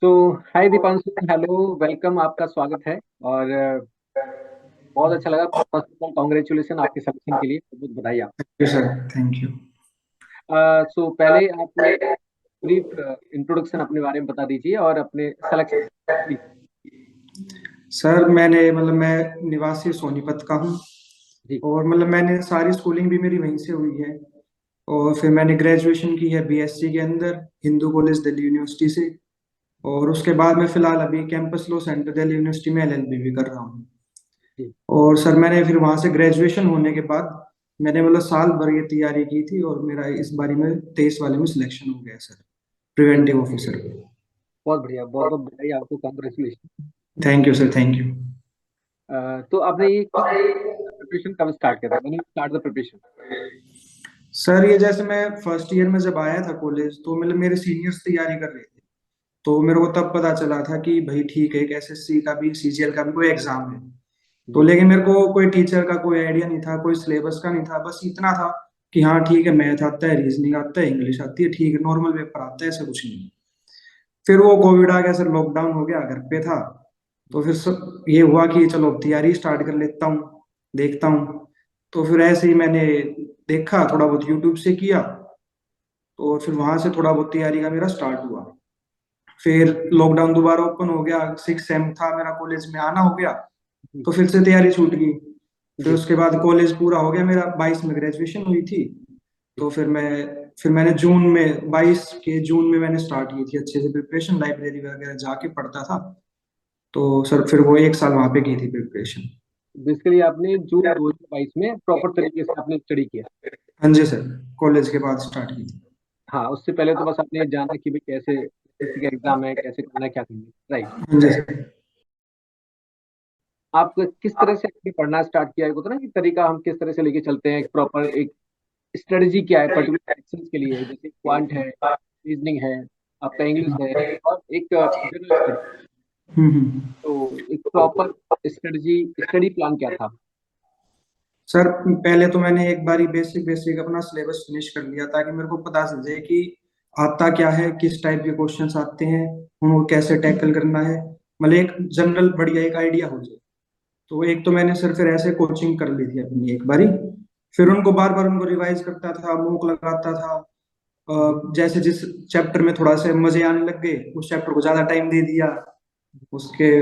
तो हाय Deepanshu, hello, welcome, आपका स्वागत है। और बहुत अच्छा लगा। फर्स्ट ऑफ ऑल कॉन्ग्रेचुलेसन आपके सिलेक्शन के लिए, बहुत बधाई आप। You sir, thank you. सो पहले आप ब्रीफ इंट्रोडक्शन अपने बारे में बता दीजिए और अपने सिलेक्शन प्लीज। सर मैं निवासी सोनीपत का हूँ। जी। और मैंने सारी स्कूलिंग भी मेरी वहीं से हुई है। और फिर मैंने ग्रेजुएशन की है बीएससी के अंदर, हिंदू कॉलेज दिल्ली यूनिवर्सिटी से। और उसके बाद मैं फिलहाल अभी campus law centre Delhi university में एलएलबी भी कर रहा हूँ। जी। और सर मैंने फिर वहां से ग्रेजुएशन होने के बाद मैंने साल भर ये तैयारी की थी, और मेरा इस बारी में 23 वाले में सिलेक्शन हो गया सर, जी। Preventive officer. बहुत बढ़िया, बहुत बहुत बधाई आपको, congratulation. Thank you sir, thank you. तो आपने ये किस प्रिपरेशन कब स्टार्ट किया था, मैंने स्टार्ट द प्रिपरेशन? सर ये जैसे मैं फर्स्ट ईयर में जब आया था कॉलेज, तो मेरे सीनियर्स तैयारी कर रहे थे। तो मेरे को तब पता चला था कि भाई ठीक है, एक एसएससी का भी सीजीएल का भी कोई एग्जाम है। तो जी। लेकिन मेरे को कोई टीचर का कोई आइडिया नहीं था, कोई सिलेबस का नहीं था, बस इतना था कि हाँ ठीक है, मैथ आता है, रीजनिंग आता है, इंग्लिश आती है, ठीक है, नॉर्मल पेपर आता है, ऐसा कुछ नहीं। फिर वो कोविड आ गया सर, लॉकडाउन हो गया, घर पे था। तो फिर ये हुआ कि चलो अब तैयारी स्टार्ट कर लेता हूँ, देखता हूँ। तो फिर ऐसे ही मैंने देखा, थोड़ा बहुत यूट्यूब से किया। तो फिर वहां से थोड़ा बहुत तैयारी का मेरा स्टार्ट हुआ। फिर लॉकडाउन दोबारा ओपन हो गया, 6 सेम था मेरा, कॉलेज में आना हो गया। जी। तो फिर से तैयारी छूट गई। फिर जी। उसके बाद कॉलेज पूरा हो गया मेरा, 22 में ग्रेजुएशन हुई थी। जी। तो फिर मैंने जून में, 22 के जून में मैंने स्टार्ट की थी अच्छे से प्रिपरेशन, लाइब्रेरी वगैरह जाके पढ़ता था। तो सर फिर वो 1 साल वहां पे की थी प्रिपरेशन। बेसिकली आपने जून 2022 में प्रॉपर तरीके से आपने स्टडी किया। हाँ जी सर, कॉलेज के बाद स्टार्ट की थी। हाँ, उससे पहले तो बस आपने जाना कि भाई कैसे एसएससी का एग्जाम है, कैसे करना है, क्या करना है, राइट। हाँ जी सर। आप किस तरह से आपने पढ़ना स्टार्ट किया है, होता ना कि तरीका हम किस तरह से लेके चलते हैं, एक प्रॉपर एक स्ट्रेटजी क्या है पर्टिकुलर सेक्शंस के लिए, जैसे क्वांट है, रीजनिंग है, आपका इंग्लिश है, और एक जनरल स्टडी। हम्म। तो एक प्रॉपर स्ट्रेटजी स्टडी प्लान क्या था? सर पहले तो मैंने एक बारी बेसिक बेसिक अपना सिलेबस फिनिश कर लिया, ताकि मेरे को पता चल जाए कि आता क्या है, किस टाइप के क्वेश्चंस आते हैं, उनको कैसे टैकल करना है। एक जनरल बढ़िया एक आइडिया हो जाए। तो एक तो मैंने सर फिर ऐसे कोचिंग कर ली थी अपनी एक बारी। फिर उनको बार बार उनको रिवाइज करता था, मूक लगाता था। जी। जैसे जिस चैप्टर में थोड़ा से मजे आने लग गए, उस चैप्टर को ज्यादा टाइम दे दिया। उसके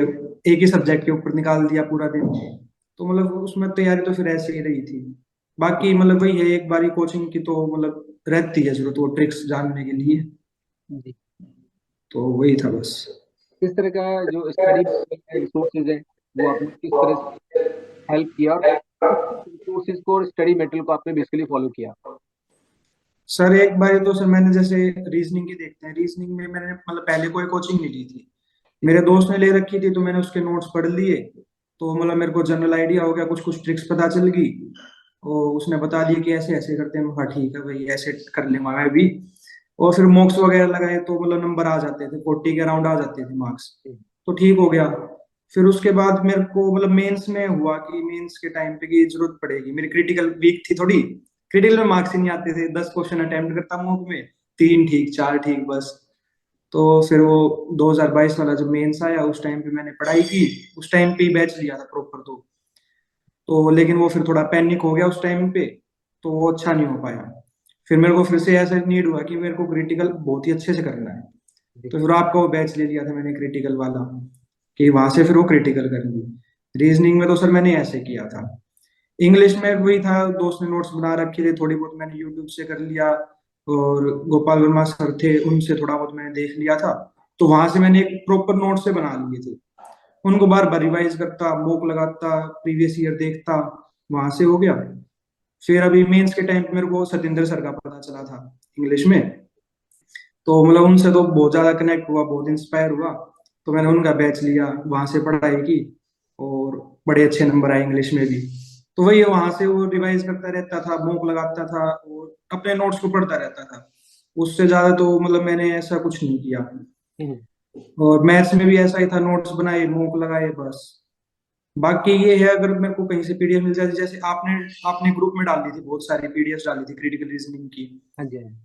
एक ही सब्जेक्ट के ऊपर निकाल दिया पूरा दिन। तो उसमें तैयारी तो फिर ऐसे ही रही थी। बाकी वही है, एक बारी कोचिंग की तो रहती है जरूरत, वो ट्रिक्स जानने के लिए। जी। तो वही था बस। किस तरह का जो स्टडी रिसोर्सेज है, वो आपने किस तरह से हेल्प किया, और किस रिसोर्सेज को और स्टडी मेटेरियल को आपने बेसिकली फॉलो किया? सर एक बार तो सर मैंने जैसे रीजनिंग की देखते हैं, रीजनिंग में मैंने पहले कोई कोचिंग नहीं ली थी। मेरे दोस्त ने ले रखी थी, तो मैंने उसके नोट्स पढ़ लिए। तो मेरे को जनरल आइडिया हो गया, कुछ कुछ ट्रिक्स पता चल गई। और उसने बता दिया कि ऐसे ऐसे करते हैं, हाँ ठीक है भाई, ऐसे कर लूंगा मैं भी। और फिर मॉक्स वगैरह लगाए, तो नंबर आ जाते थे, 40 के अराउंड आ जाते थे मार्क्स। तो ठीक हो गया। फिर उसके बाद मेरे को मेंस में हुआ कि मेंस के टाइम पे की जरूरत पड़ेगी, मेरी क्रिटिकल वीक थी थोड़ी। क्रिटिकल में मार्क्स ही नहीं आते थे, 10 क्वेश्चन अटेम्प्ट करता मॉक में, 3 ठीक 4 ठीक बस। तो फिर वो 2022 वाला जब मेंस आया, उस टाइम पे मैंने पढ़ाई की। उस टाइम पे ही बैच लिया था प्रॉपर। तो लेकिन वो फिर थोड़ा पैनिक हो गया उस टाइम पे। तो वो अच्छा नहीं हो पाया। फिर मेरे को फिर से ऐसा नीड हुआ कि मेरे को क्रिटिकल बहुत ही अच्छे से करना है। जी। तो फिर आपका वो बैच ले लिया था मैंने, क्रिटिकल वाला, कि वहां से फिर वो क्रिटिकल करनी। रीजनिंग में तो सर मैंने ऐसे किया था। इंग्लिश में वही था, दोस्त ने नोट्स बना रखे थे, थोड़ी बहुत मैंने यूट्यूब से कर लिया। और गोपाल वर्मा सर थे, उनसे थोड़ा बहुत मैंने देख लिया था। तो वहां से मैंने एक प्रॉपर नोट से बना लिए थे। उनको बार बार रिवाइज करता, बुक लगाता, प्रीवियस ईयर देखता। वहां से हो गया। फिर अभी मेंस के टाइम पे मेरे को सत्येंद्र सर का पता चला था, इंग्लिश में। तो उनसे तो बहुत ज्यादा कनेक्ट हुआ, बहुत इंस्पायर हुआ। तो मैंने उनका बैच लिया, वहां से पढ़ाई की। और बड़े अच्छे नंबर आए इंग्लिश में भी। तो वही है, वहां से वो रिवाइज करता रहता था, बुक लगाता था, और अपने नोट्स को पढ़ता रहता था। उससे ज्यादा तो मैंने ऐसा कुछ नहीं किया। हम्म। और मैथ्स में भी ऐसा ही था, नोट्स बनाए, बुक लगाए, बस। बाकी ये है, अगर मेरे को कहीं से पीडीएफ मिल जाती, जैसे आपने आपने ग्रुप में डाल दी थी, बहुत सारी पीडीएफ डाली थी क्रिटिकल रीजनिंग की। हाँ जी, हाँ जी।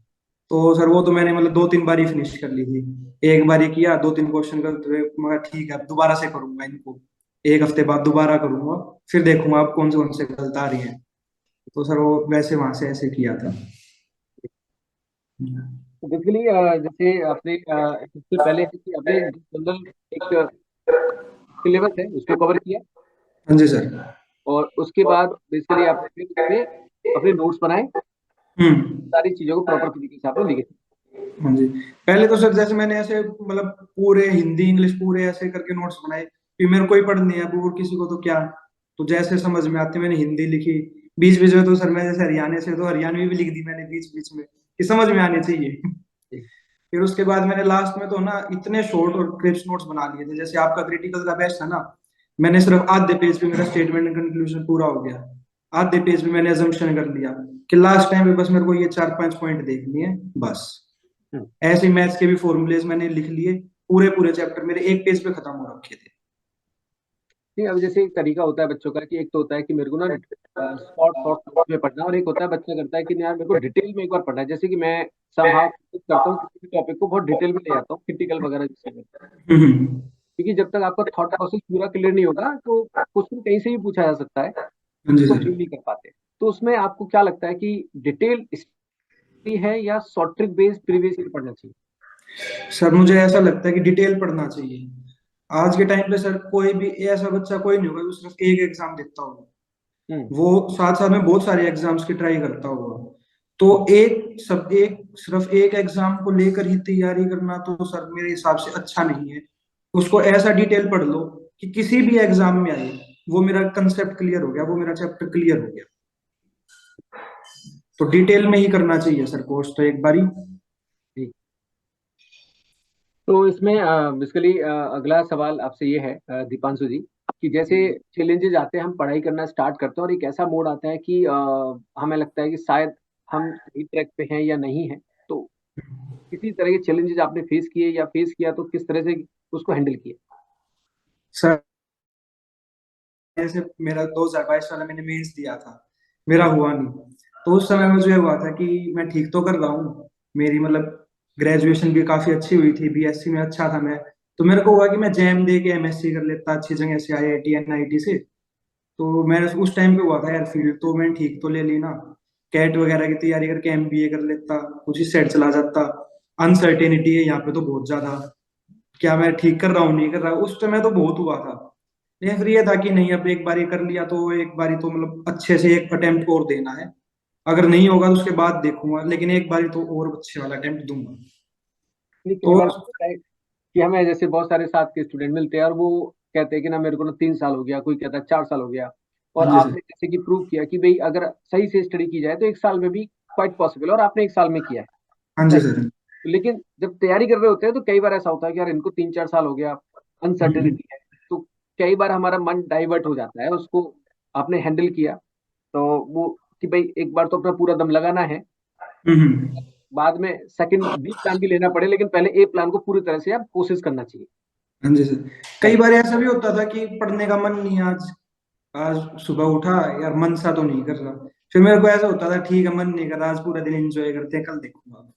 तो सर वो तो मैंने मतलब 2-3 बार ही फिनिश कर ली थी। एक बार ही किया, 2-3 क्वेश्चन करते हुए मगर ठीक है अब दोबारा से करूंगा इनको, एक हफ्ते बाद दोबारा करूंगा, फिर देखूंगा अब कौन से गलत आ रही है। तो सर वो वैसे वहां से ऐसे किया था। तो बेसिकली जैसे आपने सबसे पहले है कि आपने जनरल एक सिलेबस है उसको कवर किया, हाँ जी सर। और उसके बाद बेसिकली आपने फिर उसमें अपने नोट्स बनाए, हम्म। सारी चीजों को प्रॉपर तरीके से आपने लिखे। हाँ जी। पहले तो सर जैसे मैंने ऐसे मतलब पूरे हिंदी इंग्लिश पूरे ऐसे करके नोट्स बनाए, फिर मेरे को ही पढ़नी है अब और किसी को तो क्या। तो जैसे समझ में आते मैंने हिंदी लिखी, बीच बीच में तो सर मैं जैसे हरियाणा से तो हरियाणवी भी लिख दी मैंने बीच बीच में कि समझ में आनी चाहिए। जी। फिर उसके बाद मैंने लास्ट में तो ना इतने शॉर्ट और क्रिप्स नोट्स बना लिए थे, जैसे आपका क्रिटिकल का बेस्ट था ना, मैंने सिर्फ आधे पेज पे मेरा स्टेटमेंट एंड कंक्लूजन पूरा हो गया, आधे पेज पे मैंने अजम्पशन कर लिया कि लास्ट टाइम पे बस मेरे को ये 4-5 पॉइंट देखनी है बस। हम्म। ऐसे मैथ्स के भी फॉर्मूलेज मैंने लिख लिए, पूरे पूरे चैप्टर मेरे एक पेज पे खत्म हो रखे थे। नहीं, अब जैसे एक तरीका होता है बच्चों का कि एक तो होता है कि मेरे को ना शॉर्ट शॉर्ट नोट्स में पढ़ना, और एक होता है बच्चा करता है कि नहीं यार मेरे को डिटेल में एक बार पढ़ना है। जैसे कि मैं समहाउ कोशिश करता हूँ किसी भी टॉपिक को बहुत डिटेल में ले जाता हूँ, क्रिटिकल वगैरह जिससे में, हम्म। क्योंकि जब तक आपका थॉट प्रोसेस पूरा क्लियर नहीं होगा तो क्वेश्चन कहीं से भी पूछा जा सकता है, हाँ जी उसको सर। फील नहीं कर पाते। तो उसमें आपको क्या लगता है कि डिटेल स्टडी है या short trick based previous year पढ़ना चाहिए? सर मुझे ऐसा लगता है कि डिटेल पढ़ना चाहिए। आज के टाइम पे सर कोई भी ऐसा बच्चा कोई नहीं होगा जो सिर्फ एक एग्जाम देता होगा, हम्म। वो साथ साथ में बहुत सारे एग्जाम्स की ट्राई करता होगा। तो हम्म। एक सिर्फ एक एग्जाम को लेकर ही तैयारी करना तो सर मेरे हिसाब से अच्छा नहीं है। उसको ऐसा डिटेल पढ़ लो कि किसी भी एग्जाम में आए वो मेरा कंसेप्ट क्लियर हो गया, वो मेरा चैप्टर क्लियर हो गया। तो डिटेल में ही करना चाहिए सर कोर्स तो एक बारी। जी। तो इसमें बेसिकली अगला सवाल आपसे ये है दीपांशु जी, कि जैसे चैलेंजेस आते हैं, हम पढ़ाई करना स्टार्ट करते हैं और एक ऐसा मोड आता है कि हमें लगता है कि शायद हम सही ट्रैक पे हैं या नहीं है। तो किसी तरह के चैलेंजेस आपने फेस किए या फेस किया तो किस तरह से उसको हैंडल किया? सर जैसे मेरा 2022 वाला मैंने मेंस दिया था, मेरा हुआ नहीं। तो उस समय मुझे हुआ था कि मैं ठीक तो कर रहा हूँ, मेरी मतलब ग्रेजुएशन भी काफी अच्छी हुई थी, बीएससी में अच्छा था मैं। तो मेरे को हुआ कि मैं जैम दे के एमएससी कर लेता अच्छी जगह से, आईआईटी एनआईटी से। तो मैं उस टाइम पे हुआ था यार फील्ड, तो मैंने ठीक तो ले ली ना, कैट वगैरह की तैयारी करके एमबीए कर लेता, कुछ ही सेट चला जाता। अनसर्टेनिटी है यहाँ पे तो बहुत ज्यादा, क्या मैं ठीक कर रहा हूँ नहीं कर रहा हूँ, उस समय तो बहुत हुआ था। लेकिन फिर ये था कि नहीं अब एक बारी कर लिया तो एक बारी तो मतलब अच्छे से एक अटेम्प्ट और देना है, अगर नहीं होगा तो उसके बाद देखूंगा, लेकिन एक बारी तो और अच्छे वाला अटेम्प्ट दूंगा। नहीं, कई तो बार होता है कि हमें जैसे बहुत सारे साथ के स्टूडेंट मिलते हैं और वो कहते हैं कि ना मेरे को ना 3 साल हो गया, कोई कहता है 4 साल हो गया, और हाँ जी सर। आपने जैसे कि प्रूव किया कि भाई अगर सही से स्टडी की जाए तो 1 साल में भी क्वाइट पॉसिबल है, और आपने 1 साल में किया है। हाँ जी राइट। सर। लेकिन जब तैयारी कर रहे होते हैं तो कई बार ऐसा होता है कि यार इनको 3-4 साल हो गया, हम्म। अनसर्टेनिटी है, तो कई बार हमारा मन डाइवर्ट हो जाता है। उसको आपने हैंडल किया तो वो कि भाई एक बार तो अपना पूरा दम लगाना है, हम्म। बाद में सेकंड बी प्लान भी लेना पड़े, लेकिन पहले ए प्लान को पूरी तरह से आप कोशिश करना चाहिए। हाँ जी सर। कई राइट। बार ऐसा भी होता था कि पढ़ने का मन नहीं है आज, आज सुबह उठा यार मन सा तो नहीं कर रहा, फिर मेरे को ऐसा होता था ठीक है मन नहीं कर रहा, आज पूरा दिन एंजॉय करते हैं, कल देखूंगा।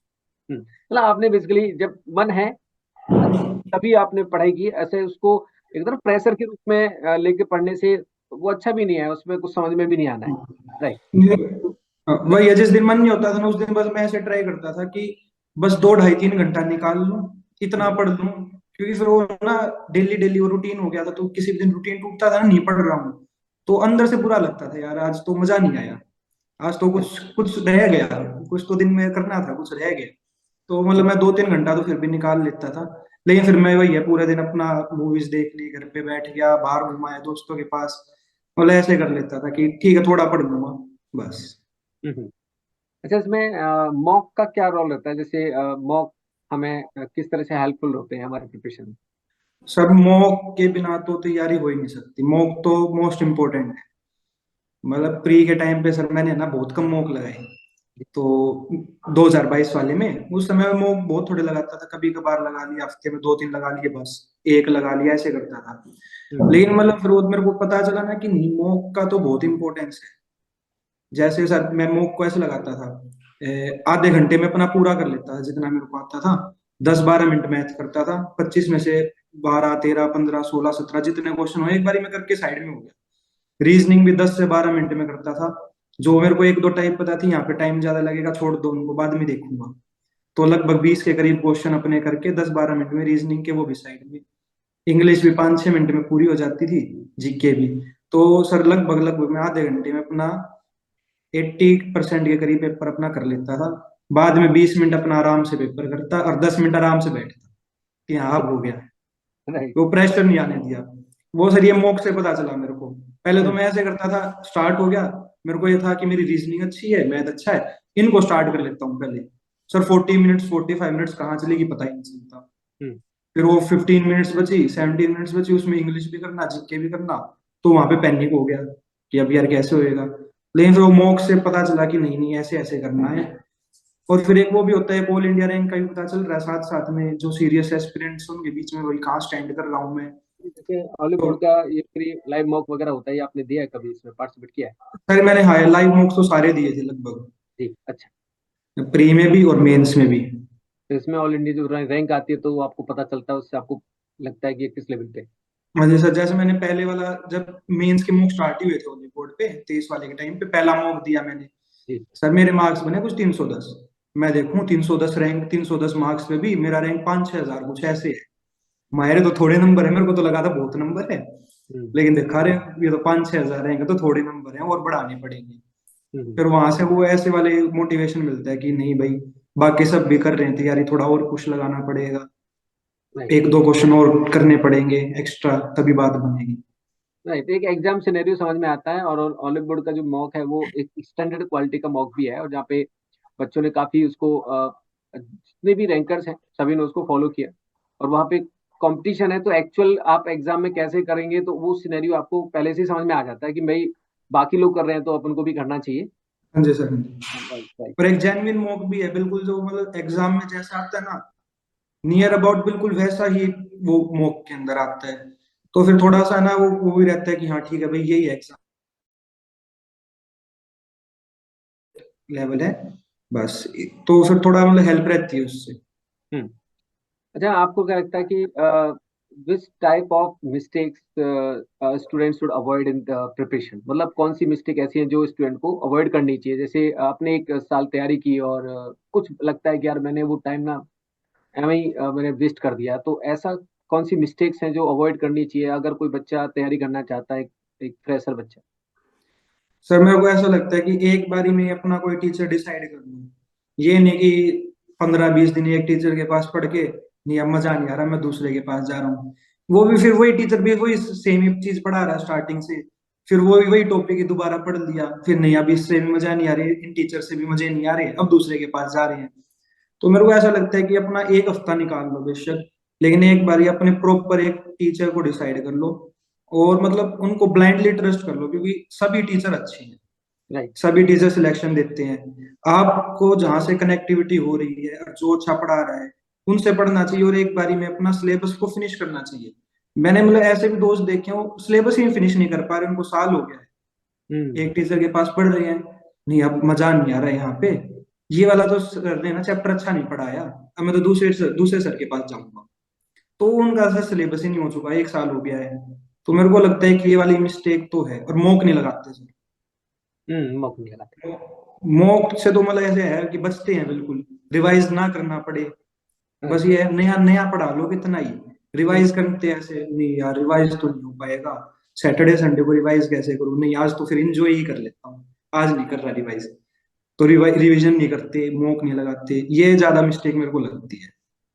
मतलब आपने बेसिकली जब मन है तभी आपने पढ़ाई की, ऐसे उसको एक तरह प्रेशर के रूप में लेके पढ़ने से वो अच्छा भी नहीं है, उसमें कुछ समझ में भी नहीं आना है। राइट। वही है, जिस दिन मन नहीं होता था ना उस दिन बस मैं ऐसे ट्राई करता था कि बस 2 ढाई 3 घंटा निकाल लूं, इतना पढ़ लूं। क्योंकि फिर वो ना डेली डेली वो रूटीन हो गया था, तो किसी भी दिन रूटीन टूटता था ना नहीं पढ़ रहा हूँ, तो अंदर से बुरा लगता था यार आज तो मजा नहीं आया, आज तो कुछ कुछ रह गया, कुछ तो दिन में करना था, कुछ रह गया। तो मतलब मैं 2-3 घंटा तो फिर भी निकाल लेता था। लेकिन फिर मैं वही है पूरे दिन अपना मूवीज देख ली, घर पे बैठ गया, बाहर घुमाया दोस्तों के पास, मतलब ऐसे कर लेता था कि ठीक है थोड़ा पढ़ लूंगा बस। अच्छा, इसमें मॉक का क्या रोल रहता है? जैसे मॉक हमें किस तरह से हेल्पफुल होते हैं हमारे प्रिपरेशन में? सब मॉक के बिना तो तैयारी हो ही नहीं सकती, मॉक तो मोस्ट इम्पोर्टेंट है। मतलब प्री के टाइम पे सर मैंने ना बहुत कम मॉक लगाए, तो 2022 वाले में उस समय में मॉक बहुत थोड़े लगाता था, कभी कभार लगा लिया, हफ्ते में 2-3 लगा लिए बस, एक लगा लिया ऐसे करता था। हम्म। लेकिन मतलब फिर वो मेरे को पता चला ना कि नहीं मॉक का तो बहुत इंपॉर्टेंस है। जैसे सर मैं मॉक को ऐसे लगाता था आधे घंटे में अपना पूरा कर लेता था जितना मेरे को आता था। 10-12 मिनट मैथ करता था, 25 में से 12, 13, 15, 16, 17 जितने क्वेश्चन हो एक बारी में करके साइड में हो गया। रीजनिंग भी 10 से 12 मिनट में करता था। जो मेरे को एक दो टाइप पता थी, यहाँ पे टाइम ज्यादा लगेगा छोड़ दो उनको, बाद में देखूंगा। तो लगभग 20 के करीब क्वेश्चन अपने करके 10-12 मिनट में रीजनिंग के, वो भी साइड में। इंग्लिश भी 5-6 मिनट में पूरी हो जाती थी, जीके भी। तो सर लगभग लगभग मैं आधे घंटे में अपना 80% के करीब पेपर अपना कर लेता था। बाद में 20 मिनट अपना आराम से पेपर करता और 10 मिनट आराम से बैठता कि हाँ अब हो गया। राइट। वो प्रेशर नहीं आने दिया। वो सर ये मॉक से पता चला मेरे को। पहले तो हम्म। मैं ऐसे करता था, स्टार्ट हो गया, मेरे को ये था कि मेरी रीजनिंग अच्छी है, मैथ अच्छा है, इनको स्टार्ट कर लेता हूँ पहले। सर 40 मिनट्स 45 मिनट्स कहाँ चलेगी पता ही नहीं चलता। हम्म। फिर वो 15 मिनट्स बची, 17 मिनट्स बची, उसमें इंग्लिश भी करना, जीके भी करना। तो वहां पे पैनिक हो गया कि अब यार कैसे होएगा। लेकिन फिर वो मॉक से पता चला कि नहीं नहीं ऐसे ऐसे करना है। और फिर एक वो भी होता है, ऑल इंडिया रैंक का भी पता चल रहा है साथ साथ में, जो सीरियस एस्पिरेंट्स उनके बीच में वही कहाँ स्टैंड कर रहा हूँ मैं। जैसे ऑलिव तो बोर्ड का ये फ्री लाइव मॉक वगैरह होता है, ये आपने दिया है कभी, इसमें पार्टिसिपेट किया है? सर मैंने हाई लाइव मॉक्स तो सारे दिए थे लगभग, जी, अच्छा। प्री में भी और मेंस में भी। तो इसमें ऑल इंडिया जो रैंक आती है तो वो आपको पता चलता है, उससे आपको लगता है कि ये किस लेवल पे है? मुझे सर जैसे मैंने पहले वाला, जब मेंस के मॉक स्टार्ट ही हुए थे ओली बोर्ड पे 23 वाले के टाइम पे, पहला मॉक दिया मैंने। जी। सर मेरे मार्क्स बने कुछ 310। मैं देखूं 310 रैंक, 310 मार्क्स पे भी मेरा रैंक 5-6 हजार कुछ ऐसे है। मेरे तो थोड़े नंबर है, मेरे को तो लगा था बहुत नंबर है। हम्म। लेकिन दिखा रहे ये तो 5-6 हजार रहेंगे तो थोड़े नंबर हैं और बढ़ाने पड़ेंगे। हम्म। फिर वहां से वो ऐसे वाले मोटिवेशन मिलता है कि नहीं भाई, बाकी सब भी कर रहे हैं तैयारी, थोड़ा और पुश लगाना पड़ेगा, राइट। एक दो क्वेश्चन और करने पड़ेंगे एक्स्ट्रा, तभी बात बनेगी। राइट, एक एग्जाम सिनेरियो समझ में आता है। और ऑलिव बोर्ड का जो मॉक है वो एक स्टैंडर्ड क्वालिटी का मॉक भी है, और जहाँ पे बच्चों ने काफी उसको जितने भी रैंकर्स हैं सभी ने उसको फॉलो किया। और वहाँ पे कंपटीशन है, तो एक्चुअल आप एग्जाम में कैसे करेंगे तो वो सिनेरियो आपको पहले से ही समझ में आ जाता है कि भाई बाकी लोग कर रहे हैं तो अपन को भी करना चाहिए। हाँ जी सर, हाँ जी। Right, right. और एक जेन्युइन मॉक भी है बिल्कुल, जो मतलब एग्जाम में जैसा आता है ना, नियर अबाउट बिल्कुल वैसा ही वो मॉक के अंदर आता है। तो फिर थोड़ा सा ना वो भी रहता है कि हाँ ठीक है भाई यही एग्जाम लेवल है बस। तो फिर थोड़ा मतलब हेल्प रहती है उससे। हम्म। अच्छा, आपको क्या लगता है कि which type of mistakes student should avoid in preparation? मतलब कौन सी मिस्टेक ऐसी है जो स्टूडेंट को अवॉइड करनी चाहिए? जैसे आपने एक साल तैयारी की और कुछ लगता है कि यार मैंने वो टाइम ना एवं ही मैंने वेस्ट कर दिया, तो ऐसा कौन सी मिस्टेक्स हैं जो अवॉइड करनी चाहिए अगर कोई बच्चा तैयारी करना चाहता है, एक फ्रेशर बच्चा? सर मेरे को ऐसा लगता है कि एक बारी में अपना कोई टीचर डिसाइड कर लूं। ये नहीं कि 15-20 दिन एक टीचर के पास पढ़ के नहीं अब मजा नहीं आ रहा मैं दूसरे के पास जा रहा हूँ। वो भी फिर वही टीचर भी वही सेम ही चीज पढ़ा रहा है स्टार्टिंग से, फिर वही वही टॉपिक ही दोबारा पढ़ लिया, फिर नहीं अब इससे भी मजा नहीं आ रही, इन टीचर से भी मजे नहीं आ रहे, अब दूसरे के पास जा रहे हैं। तो मेरे को ऐसा लगता है कि अपना एक हफ्ता निकाल लो बेशक, लेकिन एक बार अपने प्रॉपर एक टीचर को डिसाइड कर लो। और मतलब उनको ब्लाइंडली ट्रस्ट कर लो, क्योंकि सभी टीचर अच्छे हैं, राइट। सभी टीचर सिलेक्शन देते हैं। आपको जहां से कनेक्टिविटी हो रही है और जो अच्छा पढ़ा रहा है उनसे पढ़ना चाहिए, और एक बारी में अपना सिलेबस को फिनिश करना चाहिए। मैंने मतलब ऐसे भी दोस्त देखे हैं वो सिलेबस ही फिनिश नहीं कर पा रहे, उनको साल हो गया है हम्म। एक टीचर के पास पढ़ रहे हैं, नहीं अब मजा नहीं आ रहा है यहाँ पे, ये वाला तो सर ने ना चैप्टर अच्छा नहीं पढ़ाया, अब मैं तो दूसरे सर के पास जाऊंगा। तो उनका सर सिलेबस ही नहीं हो चुका, एक साल हो गया है। तो मेरे को लगता है कि ये वाली मिस्टेक तो है, और मॉक नहीं लगाते सर। मौका नहीं लगाते। मॉक से तो मतलब ऐसे है कि बचते हैं बिल्कुल, रिवाइज ना करना पड़े। बस राइट। ये है, नया नया पढ़ा लो कितना ही, हम्म। रिवाइज करते हैं ऐसे नहीं यार, रिवाइज तो नहीं हो पाएगा, सैटरडे संडे को रिवाइज कैसे करूँ, नहीं आज तो फिर इंजॉय ही कर लेता हूँ, आज नहीं कर रहा रिवाइज। तो रिविजन नहीं करते, मॉक नहीं लगाते, ये ज्यादा मिस्टेक मेरे को लगती है।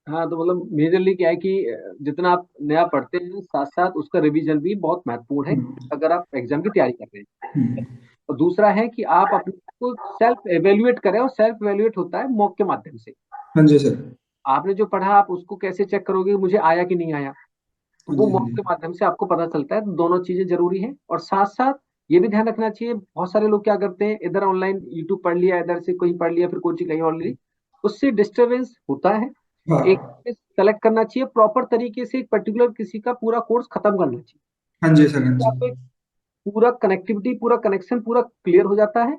हाँ, तो मतलब मेजरली क्या है कि जितना आप नया पढ़ते हैं साथ साथ उसका रिवीजन भी बहुत महत्वपूर्ण है हम्म, अगर आप एग्जाम की तैयारी कर रहे हैं। हम्म, और दूसरा है कि आप अपने को सेल्फ एवेल्युएट करें, और सेल्फ एवेल्युएट होता है मॉक के माध्यम से। हाँ जी सर, आपने जो पढ़ा आप उसको कैसे चेक करोगे कि मुझे आया कि नहीं आया? तो हाँ वो जी, हाँ मॉक जी, के माध्यम से आपको पता चलता है। तो दोनों चीजें जरूरी हैं। और साथ साथ ये भी ध्यान रखना चाहिए, बहुत सारे लोग क्या करते हैं, इधर ऑनलाइन यूट्यूब पढ़ लिया, इधर से कहीं पढ़ लिया, फिर कोचिंग कहीं और ली, उससे डिस्टरबेंस होता है। एक हाँ, सेलेक्ट करना चाहिए प्रॉपर तरीके से, एक पर्टिकुलर किसी का पूरा कोर्स खत्म करना चाहिए। हाँ जी सर, हाँ तो आपको एक जी, पूरा कनेक्टिविटी, पूरा कनेक्शन पूरा क्लियर हो जाता है।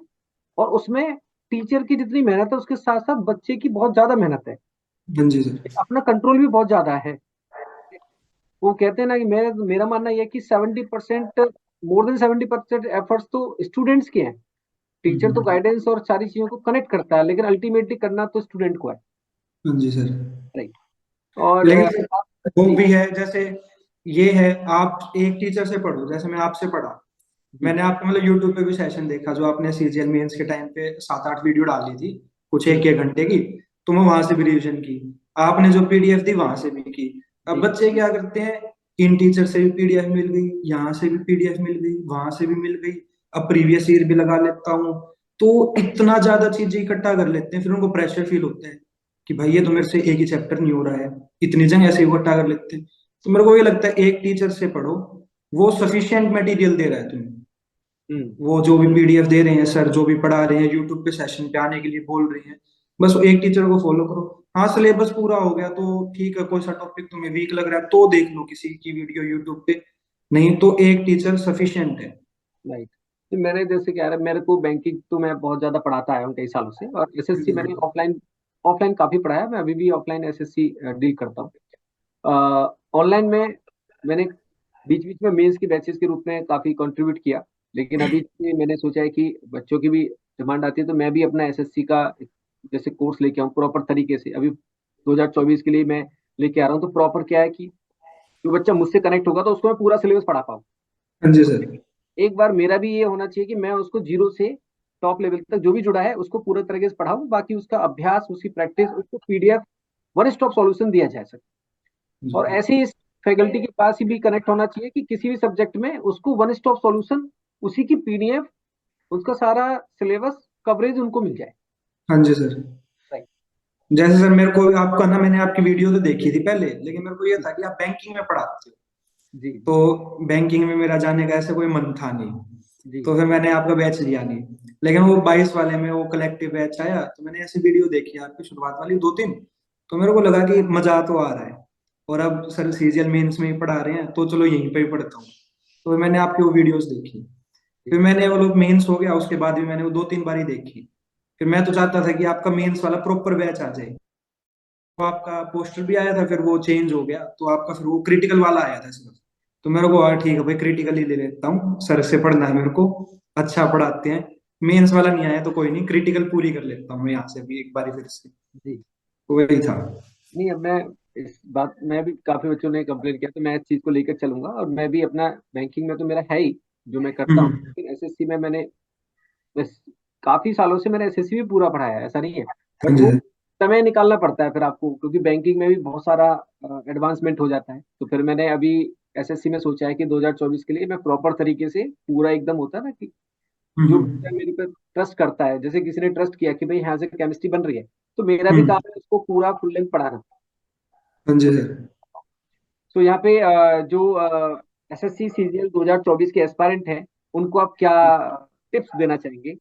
और उसमें टीचर की जितनी मेहनत है उसके साथ साथ बच्चे की बहुत ज्यादा मेहनत है, हाँ जी सर। अपना कंट्रोल भी बहुत ज्यादा है। वो कहते हैं ना कि मेरा मानना यह है कि 70%, मोर देन 70% एफर्ट्स तो स्टूडेंट्स के हैं। टीचर तो हम्म। गाइडेंस और सारी चीजों को कनेक्ट करता है, लेकिन अल्टीमेटली करना तो स्टूडेंट को है। हाँ जी सर। राइट। और लेकिन वो जी भी है, जैसे ये है, आप एक टीचर से पढ़ो, जैसे मैं आपसे पढ़ा, जी मैंने आपका मतलब यूट्यूब पे भी सेशन देखा जो आपने सीजीएल मेंस के टाइम पे 7-8 वीडियो डाली थी, कुछ जी एक एक घंटे की। तो मैं वहां से भी रिवीजन की, आपने जो पीडीएफ दी वहां से भी की। अब जी बच्चे क्या करते हैं, इन टीचर से भी पीडीएफ मिल गई, यहाँ से भी पीडीएफ मिल गई, वहां से भी मिल गई, अब प्रीवियस ईयर भी लगा लेता हूँ। तो इतना ज्यादा चीजें इकट्ठा कर लेते हैं, फिर उनको प्रेशर फील होता है कि भाई ये तो मेरे से एक ही चैप्टर नहीं हो रहा है, इतनी जगह ऐसे ही इकट्ठा कर लेते हैं। तो मेरे को ये लगता है एक टीचर से पढ़ो, वो सफिशियंट मटेरियल दे रहा है तुम्हें। हम्म वो जो भी पीडीएफ दे रहे हैं सर, जो भी पढ़ा रहे हैं, यूट्यूब पे सेशन पे आने के लिए बोल रहे हैं, बस वो एक टीचर को फॉलो करो। हाँ सिलेबस पूरा हो गया तो ठीक है, कोई सा टॉपिक तुम्हें वीक लग रहा है तो देख लो किसी की वीडियो यूट्यूब पे, नहीं तो एक टीचर सफिशियंट है। राइट। तो मैंने जैसे क्या है, मेरे को बैंकिंग तो मैं बहुत ज्यादा पढ़ाता आया हूँ कई सालों से, और एसएससी मैंने ऑफलाइन ऑफलाइन काफी पढ़ा है। मैं अभी भी ऑफलाइन एसएससी डील करता हूँ। ऑनलाइन में मैंने बीच बीच में मेंस की बैचेस के रूप में काफी कंट्रीब्यूट किया, लेकिन अभी से मैंने सोचा है कि बच्चों की भी डिमांड आती है तो मैं भी अपना एसएससी का जैसे कोर्स लेके आऊँ प्रॉपर तरीके से। अभी 2024 के लिए मैं लेके आ रहा हूँ, तो प्रॉपर क्या है कि जो बच्चा मुझसे कनेक्ट होगा तो उसको मैं पूरा सिलेबस पढ़ा पाऊँ। हाँ जी तो सर। एक बार मेरा भी ये होना चाहिए कि मैं उसको जीरो से टॉप लेवल तक जो भी जुड़ा है उसको पूरे तरीके से पढ़ाऊँ, बाकी उसका अभ्यास, उसकी प्रैक्टिस, उसको पीडीएफ, वन स्टॉप सॉल्यूशन दिया जाए सर। और ऐसे ही इस फैकल्टी के पास ही भी कनेक्ट होना चाहिए कि किसी भी सब्जेक्ट में उसको वन स्टॉप सॉल्यूशन, उसी की पीडीएफ, उसका सारा सिलेबस कवरेज उनको मिल जाए। हाँ जी सर। राइट। जैसे सर मेरे को आपका ना, मैंने आपकी वीडियो तो देखी थी पहले, लेकिन मेरे को ये था कि आप बैंकिंग में पढ़ाते हो, जी जी तो बैंकिंग में मेरा जाने का ऐसा कोई मन था नहीं, जी तो फिर मैंने आपका बैच लिया नहीं। लेकिन वो 22 वाले में वो कलेक्टिव बैच आया, तो मैंने ऐसी वीडियो देखी आपकी शुरुआत वाली 2-3, तो मेरे को लगा कि मजा तो आ रहा है। और अब सर सीजीएल मेंस में ही पढ़ा रहे हैं तो चलो यहीं पे ही पढ़ता हूँ। तो मैंने आपकी वो वीडियोस देखी, जी। फिर मैंने वो लोग मेंस हो गया उसके बाद भी मैंने वो 2-3 बार ही देखी। फिर मैं तो चाहता था कि आपका मेंस वाला प्रॉपर बैच आ जाए। तो आपका पोस्टर भी आया था, फिर वो चेंज हो गया तो आपका फिर वो क्रिटिकल वाला आया था सिर्फ। तो मेरे को ठीक है भाई, क्रिटिकल ही ले लेता हूँ, सर से पढ़ना है मेरे को, अच्छा पढ़ाते हैं। मेंस वाला नहीं आया तो कोई नहीं, क्रिटिकल पूरी कर लेता हूँ मैं यहाँ से भी एक बार फिर से। जी। तो वही था। नहीं, अब मैं इस बात, मैं भी काफी बच्चों ने कंप्लेन किया तो मैं इस चीज को लेकर चलूंगा, और मैं भी अपना बैंकिंग में तो मेरा है ही जो मैं करता हूँ, हम्म। लेकिन एसएससी में मैंने बस काफी सालों से मैंने एसएससी भी पूरा पढ़ाया है, ऐसा नहीं है। हाँ बट जी वो सर। समय निकालना पड़ता है फिर आपको, क्योंकि बैंकिंग में भी बहुत सारा एडवांसमेंट हो जाता है। तो फिर मैंने अभी एसएससी में सोचा है कि 2024 के लिए मैं प्रॉपर तरीके से पूरा एकदम, होता है ना कि जो बच्चा हम्म। मेरे पे ट्रस्ट करता है, जैसे किसी ने ट्रस्ट किया कि भाई यहाँ से केमिस्ट्री बन रही है, तो मेरा भी काम हम्म। है उसको पूरा फुल लेंथ पढ़ाना। हाँ जी तो सर। तो यहाँ पे जो एसएससी सीजीएल 2024 के एस्पायरेंट हैं, उनको आप क्या टिप्स देना चाहेंगे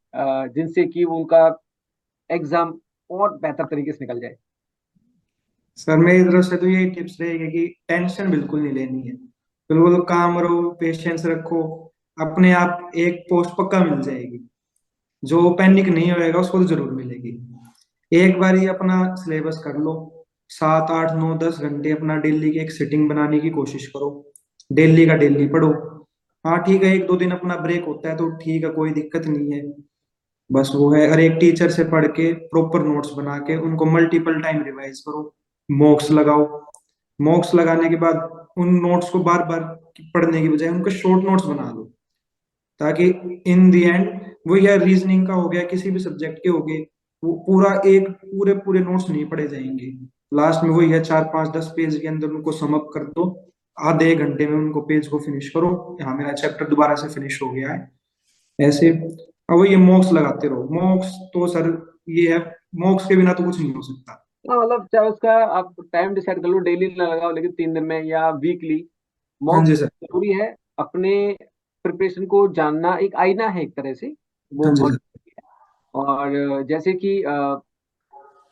जिनसे कि उनका एग्जाम और बेहतर तरीके से निकल जाए? सर मेरी तरफ से तो यही टिप्स रहेगी कि टेंशन बिल्कुल नहीं लेनी है, बिल्कुल काम रहो, पेशेंस रखो, अपने आप एक पोस्ट पक्का मिल जाएगी। जो पैनिक नहीं होएगा उसको तो जरूर मिलेगी। एक बार ही अपना सिलेबस कर लो, 7-8-9-10 घंटे अपना डेली की एक सिटिंग बनाने की कोशिश करो, डेली का डेली पढ़ो। हाँ ठीक है, 1-2 दिन अपना ब्रेक होता है तो ठीक है, कोई दिक्कत नहीं है। बस वो है, हर एक टीचर से पढ़ के प्रॉपर नोट्स बना के उनको मल्टीपल टाइम रिवाइज करो, मॉक्स लगाओ। मॉक्स लगाने के बाद उन नोट्स को बार बार पढ़ने की बजाय उनको शॉर्ट नोट्स बना लो, ताकि इन दी एंड वो, या रीजनिंग का हो गया, किसी भी सब्जेक्ट के हो गए, वो पूरा एक पूरे पूरे नोट्स नहीं पढ़े जाएंगे। लास्ट में वही है, 4-5-10 पेज के अंदर उनको समअप कर दो, आधे एक घंटे में उनको पेज को फिनिश करो, हाँ मेरा चैप्टर दोबारा से फिनिश हो गया है। ऐसे अब ये मॉक्स लगाते रहो, मॉक्स तो सर ये है, मॉक्स के बिना तो कुछ नहीं हो सकता। हाँ, मतलब चाहे उसका आप टाइम डिसाइड कर लो, डेली ना लगाओ लेकिन 3 दिन में या वीकली हाँ मॉक जी सर। जरूरी है। अपने प्रिपरेशन को जानना एक आईना है एक तरह से, वो हाँ जी बहुत सर। जरूरी है। और जैसे कि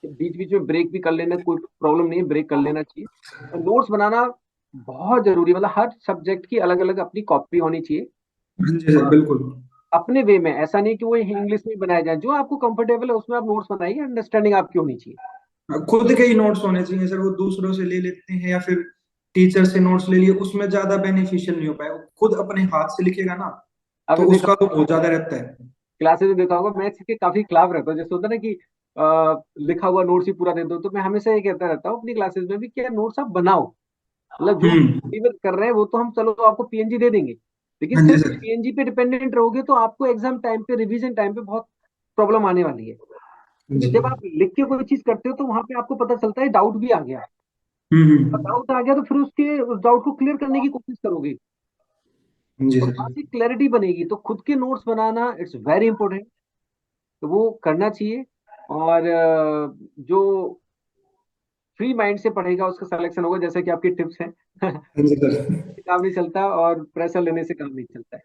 बीच बीच में ब्रेक भी कर लेना, कोई प्रॉब्लम नहीं है, ब्रेक कर लेना चाहिए। और नोट्स बनाना बहुत जरूरी है, मतलब हर सब्जेक्ट की अलग अलग अपनी कॉपी होनी चाहिए। हाँ जी सर और बिल्कुल। अपने वे में, ऐसा नहीं कि वो इंग्लिश में बनाया जाए, जो आपको कंफर्टेबल है उसमें आप नोट्स बनाइए, अंडरस्टैंडिंग आपकी होनी चाहिए। खुद के ही नोट्स होने चाहिए सर, वो दूसरों से ले लेते हैं या फिर टीचर से नोट्स ले लिए, उसमें ज्यादा बेनिफिशियल नहीं हो पाएगा। खुद अपने हाथ से लिखेगा ना तो आपने देखा, उसका तो बहुत ज्यादा रहता है। क्लासेस में देखा होगा, मैथ्स के काफी खिलाफ रहता हूँ, जैसे होता है ना कि लिखा हुआ नोट्स ही पूरा दे दो, तो मैं हमेशा ये कहता रहता हूँ अपनी क्लासेस में भी कि नोट्स आप बनाओ। मतलब जो हम्म। डिलीवर कर रहे हैं वो तो हम चलो आपको पीएनजी दे देंगे, लेकिन हाँ जी सिर्फ सर। पीएनजी पे डिपेंडेंट रहोगे तो आपको एग्जाम टाइम पे, रिवीजन टाइम पे बहुत प्रॉब्लम आने वाली है। हाँ क्योंकि जी। जब आप लिख के कोई चीज करते हो तो वहां पे आपको पता चलता है डाउट भी आ गया, और हम्म। डाउट आ गया तो फिर उस डाउट को क्लियर करने की कोशिश करोगे, हाँ जी और सर। वहां से क्लैरिटी बनेगी। तो खुद के notes banana it's very important, तो वो करना चाहिए। और जो फ्री माइंड से पढ़ेगा उसका सिलेक्शन होगा, जैसे कि आपकी टिप्स हैं। हाँ जी सर। काम नहीं चलता और प्रेशर लेने से काम नहीं चलता है।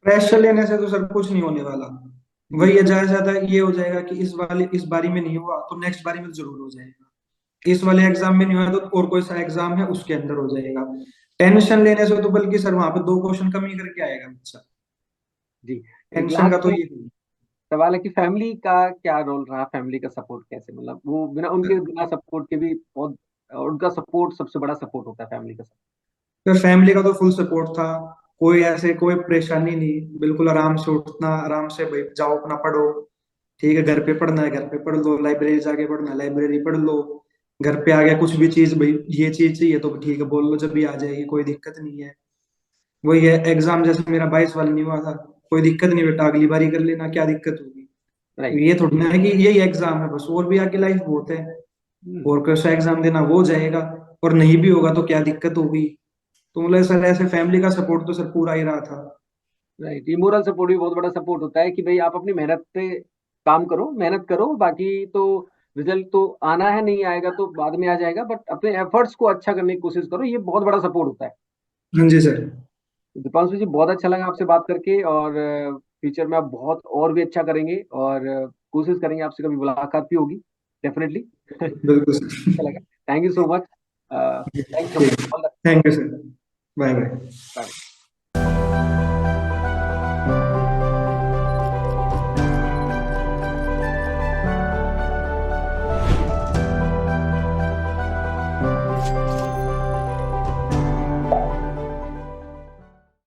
प्रेशर लेने से तो सर कुछ नहीं होने वाला। जी। वही है, ज्यादा से ज्यादा ये हो जाएगा कि इस बारी में नहीं हुआ तो नेक्स्ट बारी में जरूर हो जाएगा। इस वाले एग्जाम में नहीं हुआ तो और कोई सा एग्जाम है उसके अंदर हो जाएगा। टेंशन लेने से तो बल्कि सर वहां पे 2 क्वेश्चन कम ही करके आएगा बच्चा। जी। एक टेंशन का लास्ट तो में ये। सवाल है कि फैमिली का क्या रोल रहा, फैमिली का सपोर्ट कैसे, मतलब वो बिना, उनके बिना सपोर्ट के भी बहुत, उनका सपोर्ट सबसे बड़ा सपोर्ट होता है फैमिली का support। तो फैमिली का तो फुल सपोर्ट था। कोई ऐसे कोई परेशानी नहीं, बिल्कुल आराम से उठना, आराम से भाई जाओ अपना पढ़ो। ठीक है, घर पे पढ़ना है घर पे पढ़ लो, लाइब्रेरी जाके पढ़ना है लाइब्रेरी पढ़ लो। घर पे आ गया कुछ भी चीज भाई, ये चीज चाहिए तो ठीक है बोल लो, जब भी आ जाएगी, कोई दिक्कत नहीं है। वही है, एग्जाम जैसे मेरा 22 वाला नहीं हुआ था, कोई दिक्कत नहीं बेटा, अगली बारी कर लेना, क्या दिक्कत राइट। होगी। ये थोड़ी ना है कि यही एग्जाम है बस, और भी आगे लाइफ बहुत है। और कैसा एग्जाम देना हो जाएगा, और नहीं भी होगा तो क्या दिक्कत होगी। तो मतलब सर ऐसे फैमिली का सपोर्ट तो सर पूरा ही रहा था। राइट, ये मोरल सपोर्ट भी बहुत बड़ा सपोर्ट होता है कि भाई आप अपनी मेहनत पे काम करो, मेहनत करो, बाकी तो रिजल्ट तो आना है, नहीं आएगा तो बाद में आ जाएगा, बट अपने एफर्ट्स को अच्छा करने की कोशिश करो, ये बहुत बड़ा सपोर्ट होता है। हाँ जी सर। दीपांशु जी, बहुत अच्छा लगा आपसे बात करके, और फ्यूचर में आप बहुत और भी अच्छा करेंगे, और कोशिश करेंगे आपसे कभी मुलाकात भी होगी, डेफिनेटली। बिल्कुल सर। अच्छा लगा। Thank you so much. Thanks so ठीक। Much. Thank you sir. Bye bye. Bye.